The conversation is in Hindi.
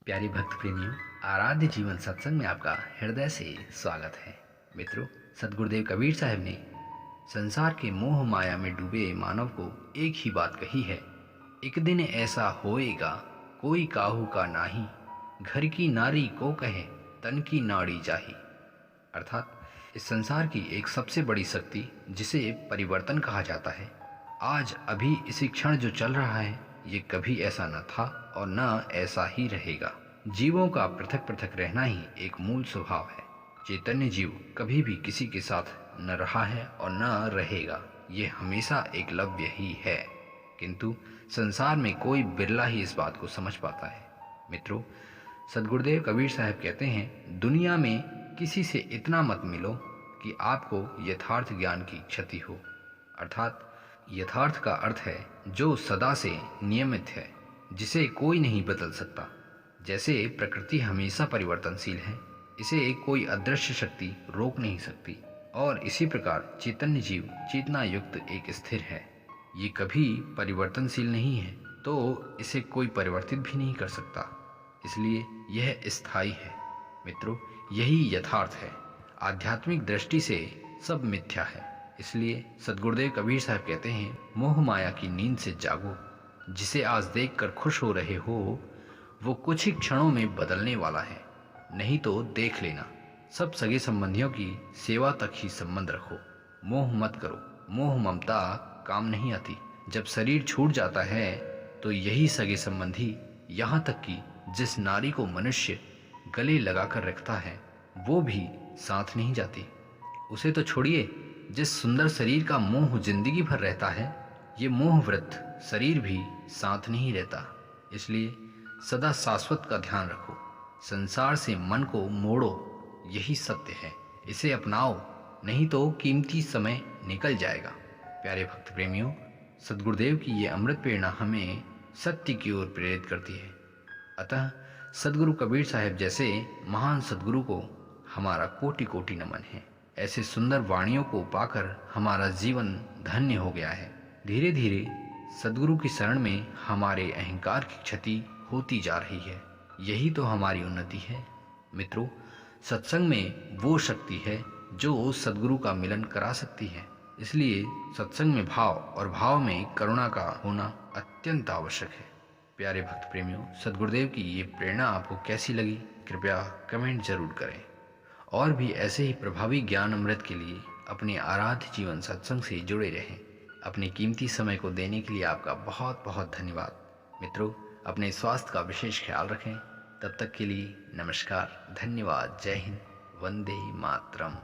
प्यारे भक्त प्रेमियों, आराध्य जीवन सत्संग में आपका हृदय से स्वागत है। मित्रों, सदगुरुदेव कबीर साहब ने संसार के मोह माया में डूबे मानव को एक ही बात कही है, एक दिन ऐसा होएगा कोई काहू का नाही, घर की नारी को कहे तन की नाड़ी जाही। अर्थात इस संसार की एक सबसे बड़ी शक्ति जिसे परिवर्तन कहा जाता है, आज अभी इसी क्षण जो चल रहा है ये कभी ऐसा न था और न ऐसा ही रहेगा। जीवों का पृथक पृथक रहना ही एक मूल स्वभाव है। चैतन्य जीव कभी भी किसी के साथ न रहा है और न रहेगा, ये हमेशा एकलव्य ही है। किंतु संसार में कोई बिरला ही इस बात को समझ पाता है। मित्रों, सदगुरुदेव कबीर साहब कहते हैं, दुनिया में किसी से इतना मत मिलो कि आपको यथार्थ ज्ञान की क्षति हो। अर्थात यथार्थ का अर्थ है जो सदा से नियमित है, जिसे कोई नहीं बदल सकता। जैसे प्रकृति हमेशा परिवर्तनशील है, इसे कोई अदृश्य शक्ति रोक नहीं सकती, और इसी प्रकार चैतन्य जीव चेतना युक्त एक स्थिर है, ये कभी परिवर्तनशील नहीं है, तो इसे कोई परिवर्तित भी नहीं कर सकता, इसलिए यह स्थायी है। मित्रों, यही यथार्थ है। आध्यात्मिक दृष्टि से सब मिथ्या है। इसलिए सदगुरुदेव कबीर साहब कहते हैं, मोह माया की नींद से जागो। जिसे आज देखकर खुश हो रहे हो वो कुछ ही क्षणों में बदलने वाला है, नहीं तो देख लेना। सब सगे संबंधियों की सेवा तक ही संबंध रखो, मोह मत करो। मोह ममता काम नहीं आती। जब शरीर छूट जाता है तो यही सगे संबंधी, यहाँ तक कि जिस नारी को मनुष्य गले लगाकर रखता है वो भी साथ नहीं जाती। उसे तो छोड़िए, जिस सुंदर शरीर का मोह जिंदगी भर रहता है, ये मोहवृत्त शरीर भी साथ नहीं रहता। इसलिए सदा शाश्वत का ध्यान रखो, संसार से मन को मोड़ो, यही सत्य है। इसे अपनाओ, नहीं तो कीमती समय निकल जाएगा। प्यारे भक्त प्रेमियों, सदगुरुदेव की ये अमृत प्रेरणा हमें सत्य की ओर प्रेरित करती है। अतः सदगुरु कबीर साहब जैसे महान सदगुरु को हमारा कोटि कोटि नमन है। ऐसे सुंदर वाणियों को पाकर हमारा जीवन धन्य हो गया है। धीरे धीरे सदगुरु की शरण में हमारे अहंकार की क्षति होती जा रही है, यही तो हमारी उन्नति है। मित्रों, सत्संग में वो शक्ति है जो सदगुरु का मिलन करा सकती है। इसलिए सत्संग में भाव और भाव में करुणा का होना अत्यंत आवश्यक है। प्यारे भक्त प्रेमियों, सदगुरुदेव की ये प्रेरणा आपको कैसी लगी, कृपया कमेंट जरूर करें। और भी ऐसे ही प्रभावी ज्ञान अमृत के लिए अपने आराध्य जीवन सत्संग से जुड़े रहें। अपने कीमती समय को देने के लिए आपका बहुत बहुत धन्यवाद। मित्रों, अपने स्वास्थ्य का विशेष ख्याल रखें। तब तक के लिए नमस्कार, धन्यवाद, जय हिंद, वंदे मातरम।